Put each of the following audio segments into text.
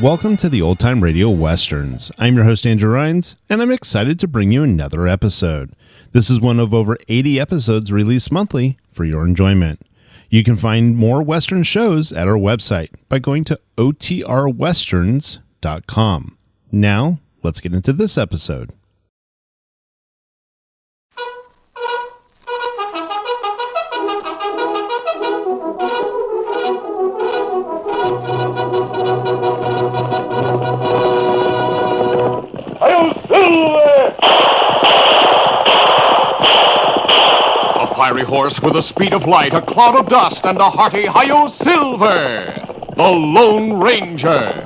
Welcome to the Old Time Radio Westerns. I'm your host, Andrew Rhynes, and I'm excited to bring you another episode. This is one of over 80 episodes released monthly for your enjoyment. You can find more Western shows at our website by going to OTRwesterns.com. Now, let's get into this episode. Fiery horse with the speed of light, a cloud of dust, and a hearty Hi-Yo Silver, the Lone Ranger.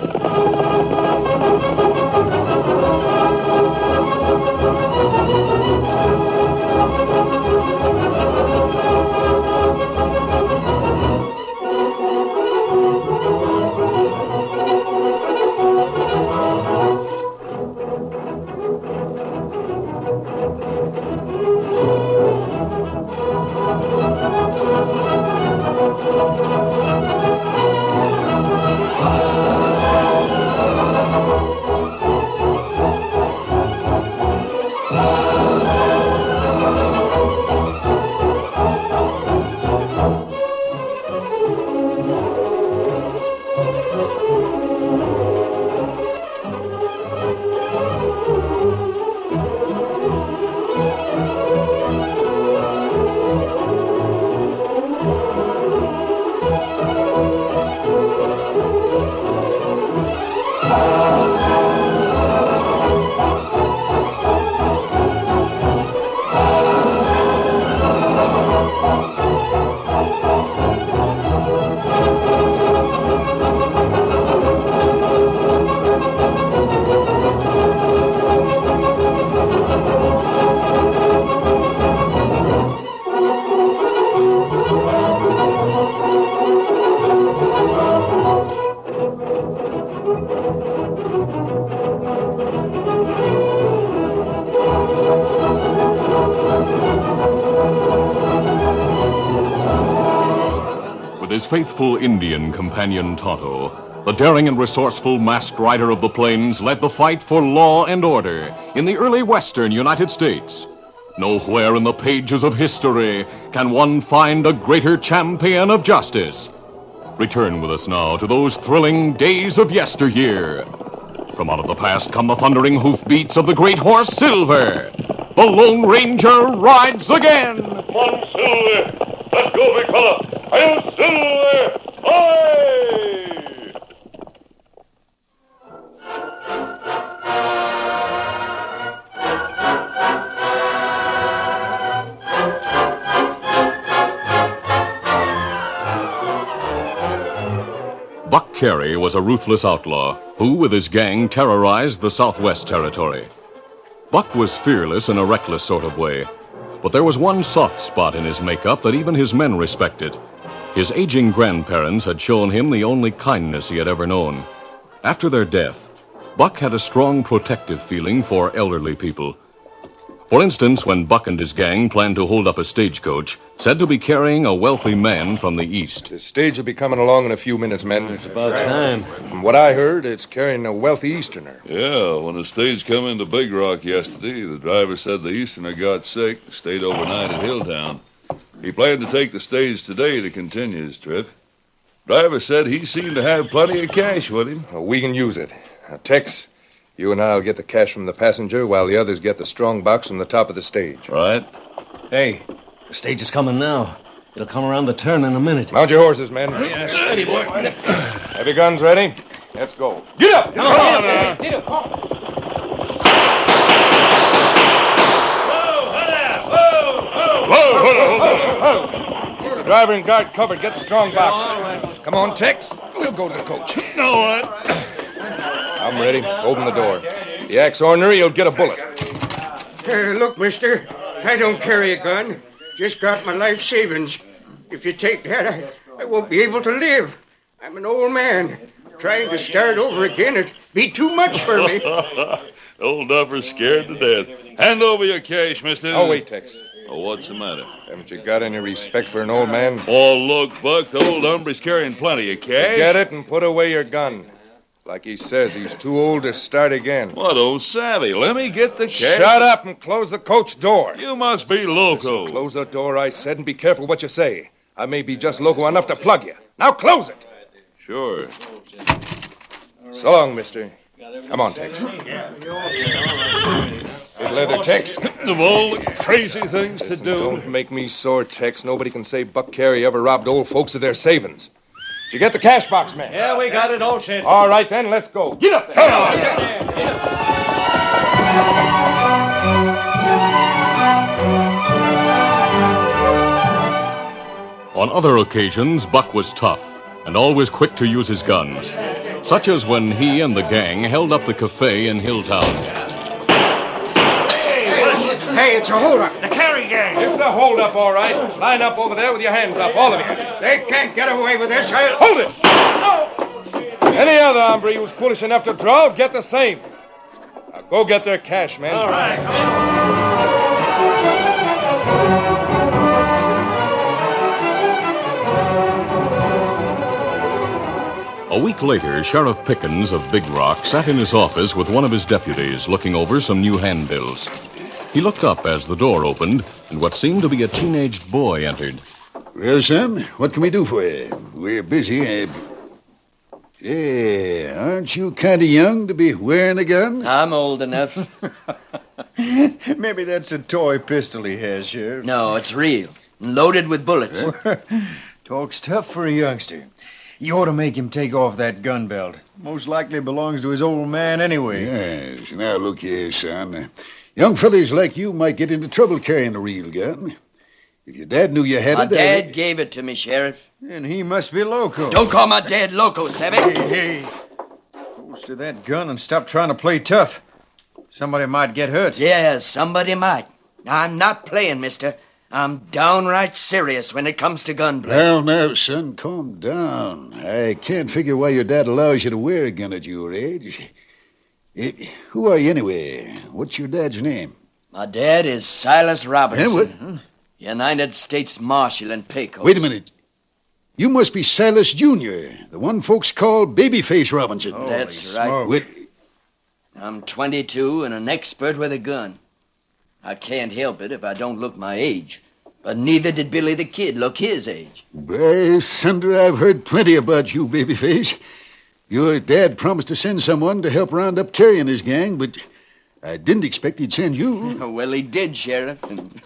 His faithful Indian companion Tonto, the daring and resourceful masked rider of the plains, led the fight for law and order in the early western United States. Nowhere in the pages of history can one find a greater champion of justice. Return with us now to those thrilling days of yesteryear. From out of the past come the thundering hoofbeats of the great horse Silver. The Lone Ranger rides again. Come on, Silver. Let's go, big fella. Hi-Yo, Silver! Aye! Buck Carey was a ruthless outlaw who, with his gang, terrorized the Southwest Territory. Buck was fearless in a reckless sort of way, but there was one soft spot in his makeup that even his men respected. His aging grandparents had shown him the only kindness he had ever known. After their death, Buck had a strong protective feeling for elderly people. For instance, when Buck and his gang planned to hold up a stagecoach, said to be carrying a wealthy man from the east. The stage will be coming along in a few minutes, men. It's about time. From what I heard, it's carrying a wealthy Easterner. Yeah, when the stage come into Big Rock yesterday, the driver said the Easterner got sick, stayed overnight at Hilltown. He planned to take the stage today to continue his trip. Driver said he seemed to have plenty of cash with him. Well, we can use it. Now, Tex, you and I'll get the cash from the passenger while the others get the strong box from the top of the stage. Right. Hey, the stage is coming now. It'll come around the turn in a minute. Mount your horses, men. Yeah, steady, boy. Have your guns ready? Let's go. Get up! Come on, get up. Whoa! The driver and guard covered. Get the strong box. Come on, Tex. We'll go to the coach. All right. I'm ready. Open the door. The axe ornery, he'll get a bullet. Look, mister, I don't carry a gun. Just got my life savings. If you take that, I won't be able to live. I'm an old man. Trying to start over again, it'd be too much for me. Old Duffer's scared to death. Hand over your cash, mister. Oh, wait, Tex. Oh, what's the matter? Haven't you got any respect for an old man? Oh, look, Buck, the old hombre's carrying plenty of cash. Get it and put away your gun. Like he says, he's too old to start again. What old savvy? Let me get the cash. Shut up and close the coach door. You must be loco. Listen, close the door, I said, and be careful what you say. I may be just loco enough to plug you. Now close it. Sure. So long, mister. Come on, Tex. Good leather, Tex. Of all the crazy things to Listen, do. don't make me sore, Tex. Nobody can say Buck Carey ever robbed old folks of their savings. Did you get the cash box, man? Yeah, we got it all set. All right, then, let's go. Get up there. On other occasions, Buck was tough and always quick to use his guns, such as when he and the gang held up the cafe in Hilltown. Hey, it's a holdup. The Carey gang. It's a hold-up, all right. Line up over there with your hands up, all of you. They can't get away with this. Hold it! Any other hombre who's foolish enough to draw, get the same. Now go get their cash, man. All right. A week later, Sheriff Pickens of Big Rock sat in his office with one of his deputies looking over some new handbills. He looked up as the door opened, and what seemed to be a teenaged boy entered. Well, son, what can we do for you? We're busy. Aren't you kind of young to be wearing a gun? I'm old enough. Maybe that's a toy pistol he has, Sheriff. No, it's real. Loaded with bullets. Talks tough for a youngster. You ought to make him take off that gun belt. Most likely belongs to his old man anyway. Yes. Now, look here, son. Young fellas like you might get into trouble carrying a real gun. If your dad knew you had My it... dad gave it to me, Sheriff. And he must be loco. Don't call my dad loco, Savvy. Hey. Close to that gun and stop trying to play tough. Somebody might get hurt. Yeah, somebody might. I'm not playing, mister. I'm downright serious when it comes to gunplay. Well, now, son, calm down. I can't figure why your dad allows you to wear a gun at your age. Who are you, anyway? What's your dad's name? My dad is Silas Robinson. What? United States Marshal in Pecos. Wait a minute. You must be Silas Jr., the one folks call Babyface Robinson. That's right. smoke. Wait, I'm 22 and an expert with a gun. I can't help it if I don't look my age. But neither did Billy the Kid look his age. by thunder, I've heard plenty about you, Babyface. Your dad promised to send someone to help round up Carey and his gang, but I didn't expect he'd send you. Well, he did, Sheriff. And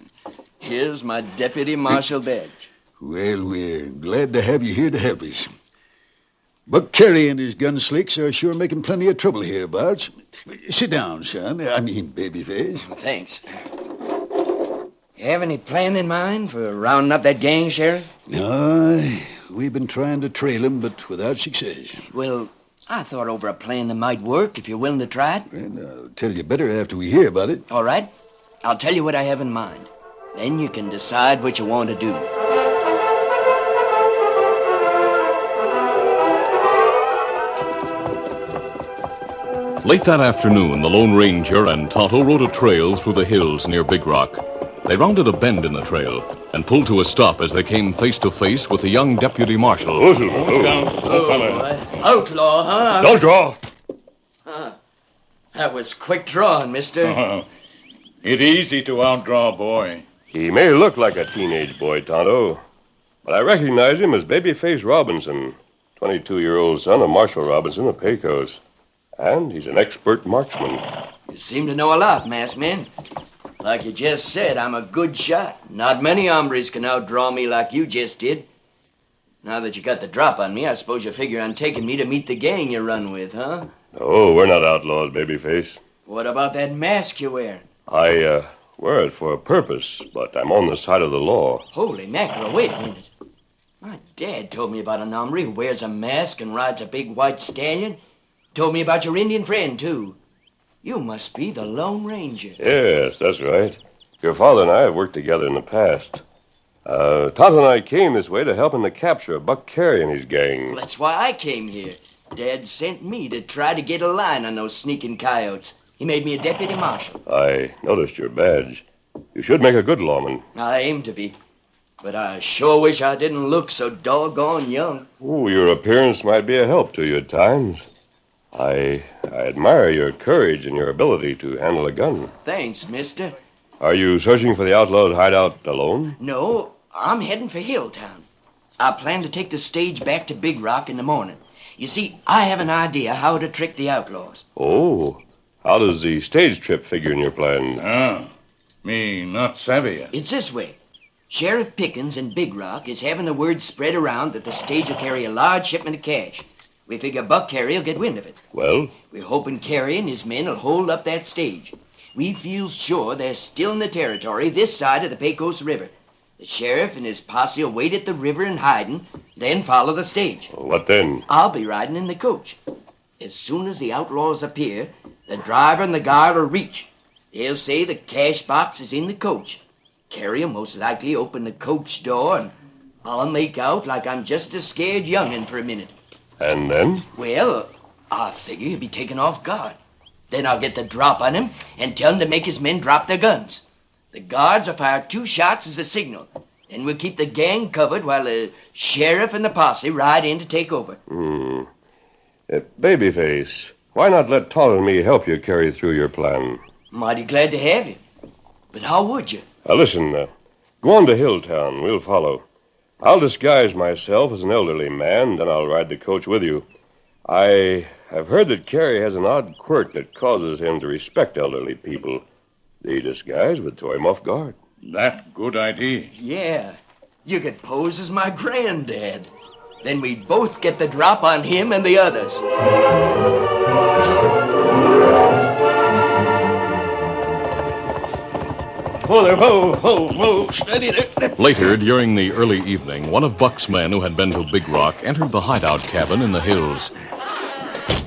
here's my deputy marshal badge. Well, we're glad to have you here to help us. Buck Carey and his gun slicks are sure making plenty of trouble hereabouts. Sit down, son. I mean, Babyface. Thanks. You have any plan in mind for rounding up that gang, Sheriff? No, we've been trying to trail him, but without success. Well, I thought over a plan that might work if you're willing to try it. Well, I'll tell you better after we hear about it. All right. I'll tell you what I have in mind. Then you can decide what you want to do. Late that afternoon, the Lone Ranger and Tonto rode a trail through the hills near Big Rock. They rounded a bend in the trail and pulled to a stop as they came face to face with the young deputy marshal. Outlaw, huh? Don't draw. That was quick drawing, mister. It's easy to outdraw a boy. He may look like a teenage boy, Tonto, but I recognize him as Babyface Robinson, 22-year-old son of Marshal Robinson of Pecos. And he's an expert marksman. You seem to know a lot, masked man. Like you just said, I'm a good shot. Not many hombres can outdraw me like you just did. Now that you got the drop on me, I suppose you figure on taking me to meet the gang you run with, huh? Oh, we're not outlaws, Babyface. What about that mask you're wearing? I wear it for a purpose, but I'm on the side of the law. Holy mackerel, wait a minute. My dad told me about an hombre who wears a mask and rides a big white stallion. Told me about your Indian friend, too. You must be the Lone Ranger. Yes, that's right. Your father and I have worked together in the past. Tonto and I came this way to help in the capture of Buck Carey and his gang. Well, that's why I came here. Dad sent me to try to get a line on those sneaking coyotes. He made me a deputy marshal. I noticed your badge. You should make a good lawman. I aim to be. But I sure wish I didn't look so doggone young. Oh, your appearance might be a help to you at times. I admire your courage and your ability to handle a gun. Thanks, mister. Are you searching for the outlaws' hideout alone? No, I'm heading for Hilltown. I plan to take the stage back to Big Rock in the morning. You see, I have an idea how to trick the outlaws. Oh, how does the stage trip figure in your plan? Ah, me not savvy yet. It's this way. Sheriff Pickens in Big Rock is having the word spread around that the stage will carry a large shipment of cash. We figure Buck Carey will get wind of it. Well? We're hoping Carey and his men will hold up that stage. We feel sure they're still in the territory this side of the Pecos River. The sheriff and his posse will wait at the river in hiding, then follow the stage. What then? I'll be riding in the coach. As soon as the outlaws appear, the driver and the guard will reach. They'll say the cash box is in the coach. Carey will most likely open the coach door, and I'll make out like I'm just a scared young'un for a minute. And then? Well, I figure he'll be taken off guard. Then I'll get the drop on him and tell him to make his men drop their guns. The guards will fire 2 shots as a signal. Then we'll keep the gang covered while the sheriff and the posse ride in to take over. Babyface, why not let Todd and me help you carry through your plan? Mighty glad to have you. But how would you? Listen, go on to Hilltown. We'll follow. I'll disguise myself as an elderly man, then I'll ride the coach with you. I've heard that Carey has an odd quirk that causes him to respect elderly people. The disguise would throw him off guard. That good idea. Yeah. You could pose as my granddad. Then we'd both get the drop on him and the others. Whoa there, whoa, steady there. Later, during the early evening, one of Buck's men who had been to Big Rock entered the hideout cabin in the hills.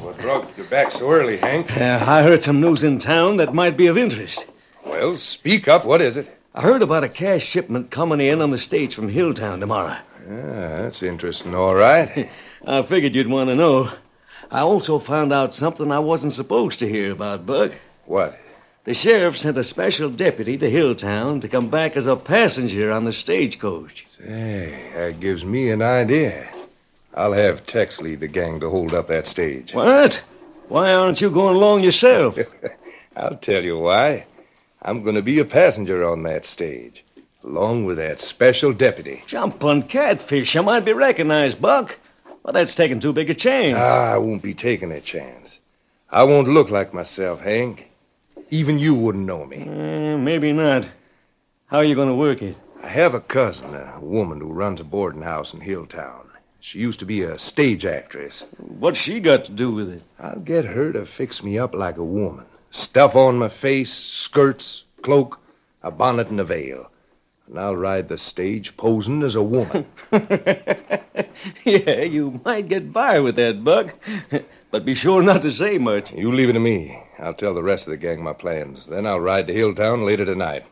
What brought you back so early, Hank? I heard some news in town that might be of interest. Well, speak up. What is it? I heard about a cash shipment coming in on the stage from Hilltown tomorrow. That's interesting, all right. I figured you'd want to know. I also found out something I wasn't supposed to hear about, Buck. What? The sheriff sent a special deputy to Hilltown to come back as a passenger on the stagecoach. Say, that gives me an idea. I'll have Tex lead the gang to hold up that stage. What? Why aren't you going along yourself? I'll tell you why. I'm going to be a passenger on that stage, along with that special deputy. Jumping catfish. I might be recognized, Buck. Well, that's taking too big a chance. I won't be taking a chance. I won't look like myself, Hank. Even you wouldn't know me. Maybe not. How are you going to work it? I have a cousin, a woman who runs a boarding house in Hilltown. She used to be a stage actress. What's she got to do with it? I'll get her to fix me up like a woman. Stuff on my face, skirts, cloak, a bonnet and a veil. And I'll ride the stage posing as a woman. Yeah, you might get by with that, Buck. But be sure not to say much. You leave it to me. I'll tell the rest of the gang my plans. Then I'll ride to Hilltown later tonight.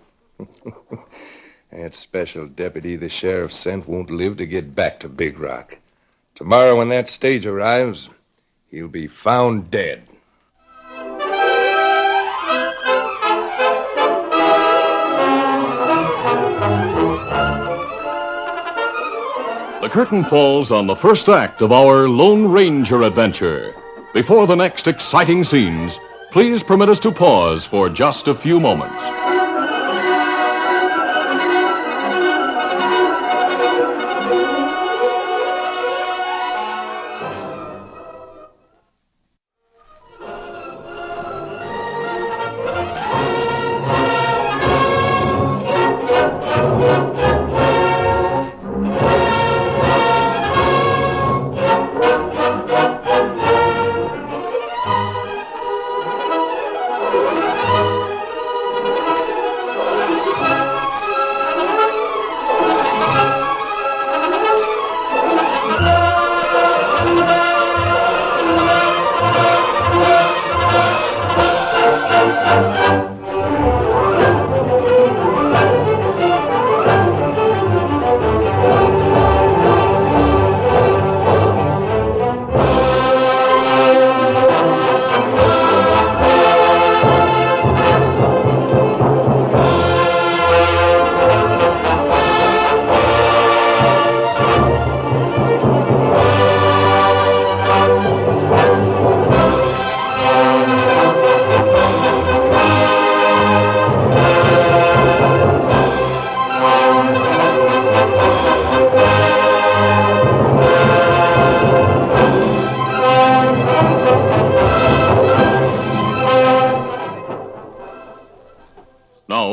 That special deputy the sheriff sent won't live to get back to Big Rock. Tomorrow when that stage arrives, he'll be found dead. The curtain falls on the first act of our Lone Ranger adventure. Before the next exciting scenes, please permit us to pause for just a few moments.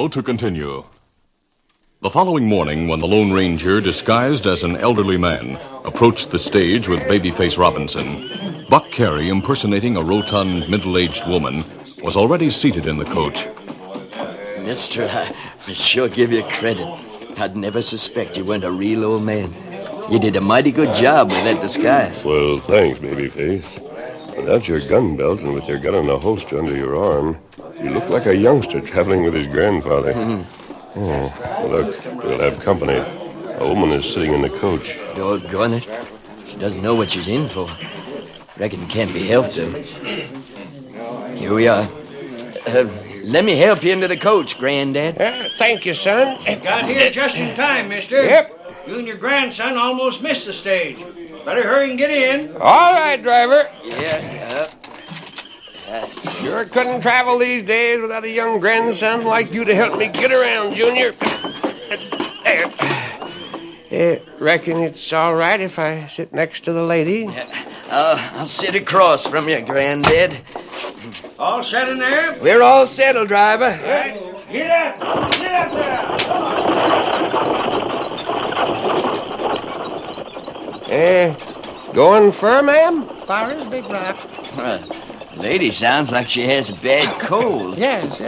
Now to continue. The following morning, when the Lone Ranger, disguised as an elderly man, approached the stage with Babyface Robinson, Buck Carey, impersonating a rotund, middle-aged woman, was already seated in the coach. Mister, I sure give you credit. I'd never suspect you weren't a real old man. You did a mighty good job with that disguise. Well, thanks, Babyface. Without your gun belt and with your gun in a holster under your arm, you look like a youngster traveling with his grandfather. Oh, look, we'll have company. A woman is sitting in the coach. Doggone it. She doesn't know what she's in for. Reckon it can't be helped, though. Here we are. Let me help you into the coach, Granddad. Thank you, son. Got here just in time, mister. Yep. You and your grandson almost missed the stage. Better hurry and get in. All right, driver. Yeah. Sure couldn't travel these days without a young grandson like you to help me get around, Junior. Reckon it's all right if I sit next to the lady? I'll sit across from you, Granddad. All set in there? We're all settled, driver. All right. Get up! Get up there! Going fur, ma'am? Far as Big Rock. Lady sounds like she has a bad cold. Yes,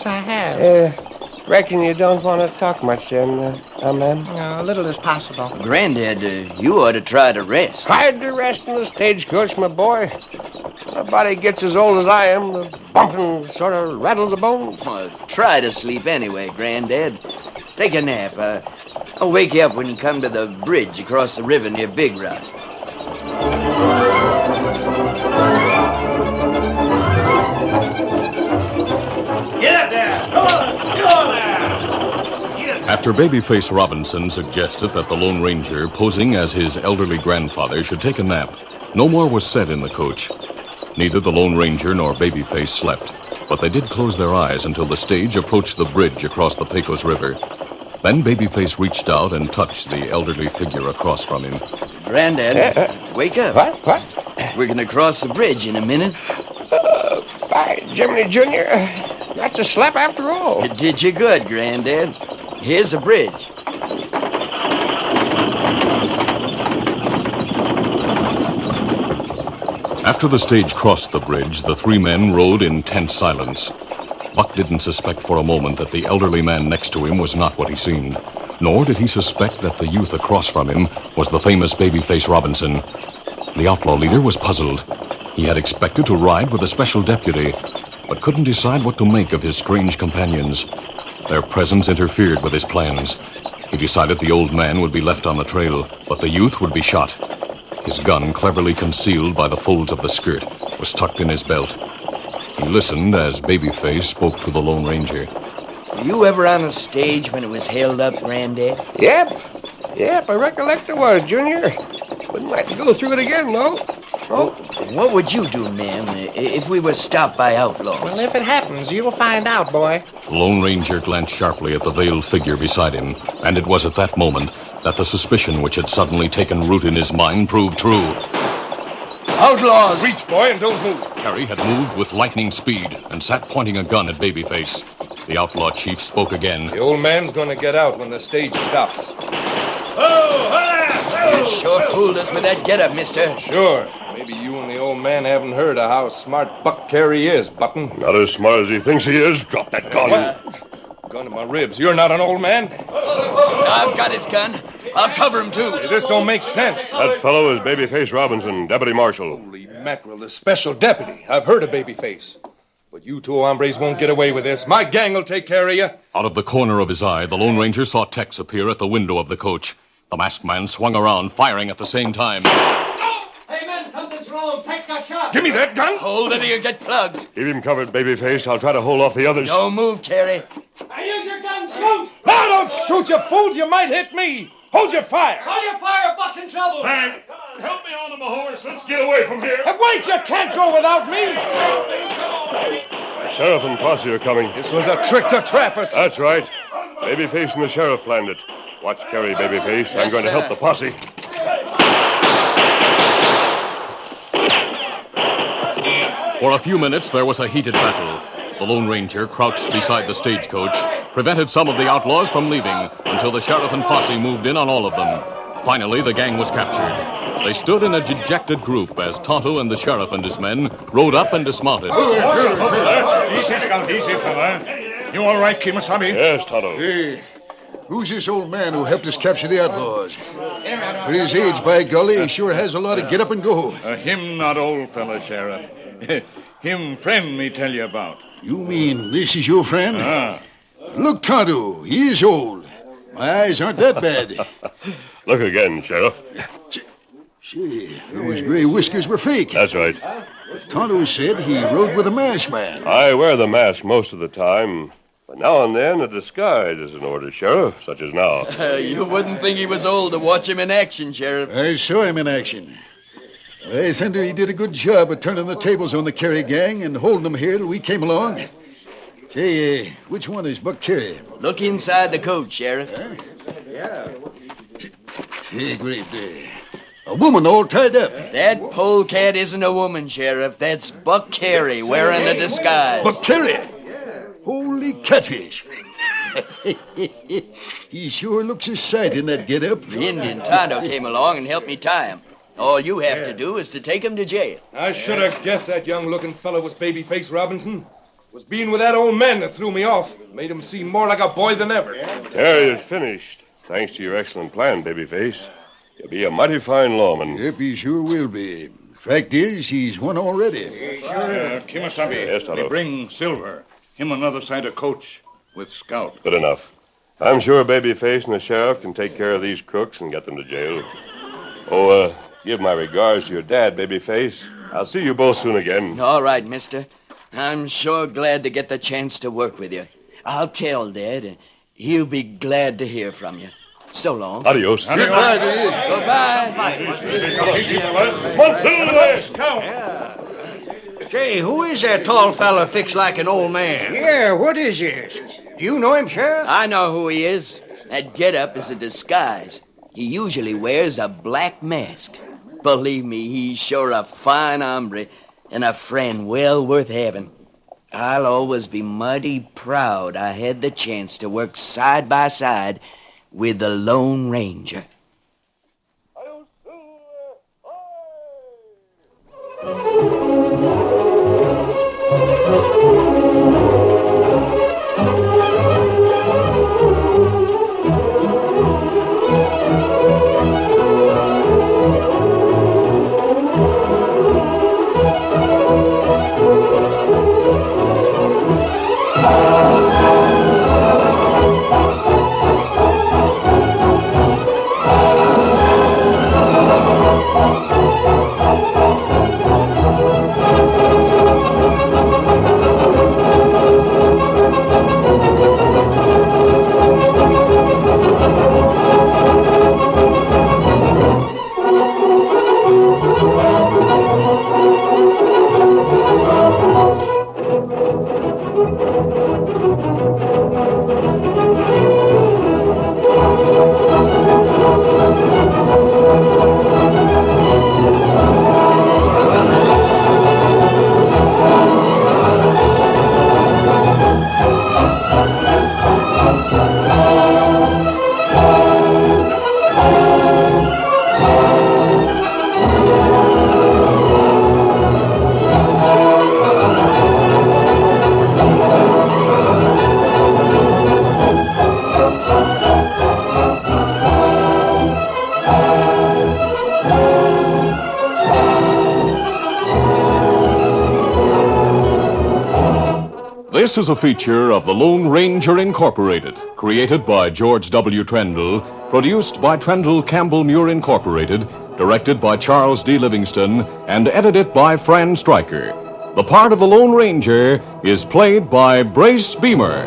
I have. Reckon you don't want to talk much then, ma'am? A little as possible. Granddad, you ought to try to rest. Tried to rest in the stagecoach, my boy. My body gets as old as I am. The bumping sort of rattles the bones. Well, try to sleep anyway, Granddad. Take a nap. I'll wake you up when you come to the bridge across the river near Big Rock. Get up there! Come on! Get on there! After Babyface Robinson suggested that the Lone Ranger, posing as his elderly grandfather, should take a nap, no more was said in the coach. Neither the Lone Ranger nor Babyface slept, but they did close their eyes until the stage approached the bridge across the Pecos River. Then Babyface reached out and touched the elderly figure across from him. Granddad, wake up. What? We're going to cross the bridge in a minute. By Jiminy Jr., that's a slap after all. It did you good, Granddad. Here's the bridge. After the stage crossed the bridge, the three men rode in tense silence. Buck didn't suspect for a moment that the elderly man next to him was not what he seemed, nor did he suspect that the youth across from him was the famous Babyface Robinson. The outlaw leader was puzzled. He had expected to ride with a special deputy, but couldn't decide what to make of his strange companions. Their presence interfered with his plans. He decided the old man would be left on the trail, but the youth would be shot. His gun, cleverly concealed by the folds of the skirt, was tucked in his belt. He listened as Babyface spoke to the Lone Ranger. Were you ever on a stage when it was held up, Granddad? Yep, I recollect it was, Junior. Wouldn't like to go through it again, though. Oh, what would you do, ma'am, if we were stopped by outlaws? Well, if it happens, you'll find out, boy. The Lone Ranger glanced sharply at the veiled figure beside him, and it was at that moment that the suspicion which had suddenly taken root in his mind proved true. Outlaws! Reach, boy, and don't move. Carey had moved with lightning speed and sat pointing a gun at Babyface. The outlaw chief spoke again. The old man's going to get out when the stage stops. You sure fooled us with that getup, mister. Sure. Maybe you and the old man haven't heard of how smart Buck Carey is, Button. Not as smart as he thinks he is. Drop that gun. Gun to my ribs. You're not an old man. I've got his gun. I'll cover him, too. This don't make sense. That fellow is Babyface Robinson, deputy marshal. Holy mackerel, the special deputy. I've heard of Babyface. But you two hombres won't get away with this. My gang will take care of you. Out of the corner of his eye, the Lone Ranger saw Tex appear at the window of the coach. The masked man swung around, firing at the same time. Hey, men, something's wrong. Tex got shot. Give me that gun. Hold it or you get plugged. Keep him covered, Babyface. I'll try to hold off the others. Don't move, Carey. Now use your gun. Shoot. Now don't shoot, you fools. You might hit me. Hold your fire. Hold your fire. Buck's in trouble. Hey, help me onto my horse. Let's get away from here. Wait, you can't go without me. The sheriff and posse are coming. This was a trick to trap us. That's right. Babyface and the sheriff planned it. Watch Carey, Babyface. I'm going to help the posse. For a few minutes, there was a heated battle. The Lone Ranger, crouched beside the stagecoach, prevented some of the outlaws from leaving until the sheriff and posse moved in on all of them. Finally, the gang was captured. They stood in a dejected group as Tonto and the sheriff and his men rode up and dismounted. Easy, fella. You all right, Kimasabi? Yes, Tonto. Hey, who's this old man who helped us capture the outlaws? For his age, by golly, he sure has a lot of get up and go. Him not old fella, Sheriff. Him friend me tell you about. You mean this is your friend? Ah. Look, Tonto, he is old. My eyes aren't that bad. Look again, Sheriff. Gee, those gray whiskers were fake. That's right. Tonto said he rode with a masked man. I wear the mask most of the time, but now and then a disguise is in order, Sheriff, such as now. You wouldn't think he was old to watch him in action, Sheriff. I saw him in action. I think he did a good job of turning the tables on the Carey gang and holding them here till we came along. Say, which one is Buck Carey? Look inside the coat, Sheriff. Huh? Yeah. Hey, great day. A woman all tied up. That polecat isn't a woman, Sheriff. That's Buck Carey wearing a disguise. Buck Carey? Holy catfish. He sure looks a sight in that get-up. The Indian Tonto came along and helped me tie him. All you have to do is to take him to jail. I should have guessed that young-looking fellow was Babyface Robinson. It was being with that old man that threw me off. Made him seem more like a boy than ever. Carey is finished. Thanks to your excellent plan, Babyface. You'll be a mighty fine lawman. Yep, he sure will be. Fact is, he's won already. Kimasabi, Yes, Tonto. they bring Silver. Him another side of coach with Scout. Good enough. I'm sure Babyface and the sheriff can take care of these crooks and get them to jail. Oh, give my regards to your dad, Babyface. I'll see you both soon again. All right, mister. I'm sure glad to get the chance to work with you. I'll tell Dad, and he'll be glad to hear from you. So long. Adios. Goodbye to you. Goodbye. Say, who is that tall fella fixed like an old man? Yeah, what is this? Do you know him, Sheriff? I know who he is. That get-up is a disguise. He usually wears a black mask. Believe me, he's sure a fine hombre and a friend well worth having. I'll always be mighty proud I had the chance to work side by side with the Lone Ranger. This is a feature of the Lone Ranger Incorporated, created by George W. Trendle, produced by Trendle Campbell Muir Incorporated, directed by Charles D. Livingston, and edited by Fran Striker. The part of the Lone Ranger is played by Brace Beemer.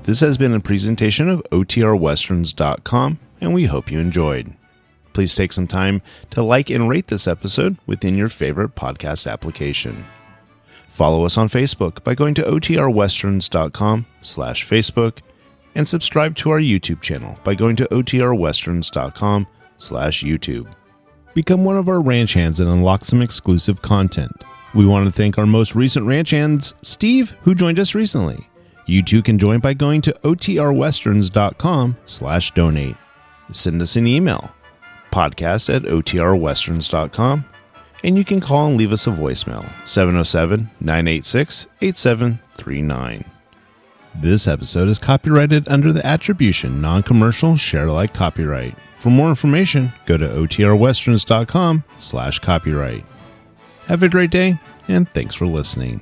This has been a presentation of OTRWesterns.com, and we hope you enjoyed. please take some time to like and rate this episode within your favorite podcast application. Follow us on Facebook by going to otrwesterns.com/Facebook and subscribe to our YouTube channel by going to otrwesterns.com/YouTube. Become one of our ranch hands and unlock some exclusive content. We want to thank our most recent ranch hands, Steve, who joined us recently. You too can join by going to otrwesterns.com/donate. Send us an email, podcast@otrwesterns.com, and you can call and leave us a voicemail, 707-986-8739. This episode is copyrighted under the attribution, non-commercial, share-alike copyright. For more information, go to otrwesterns.com/copyright. Have a great day, and thanks for listening.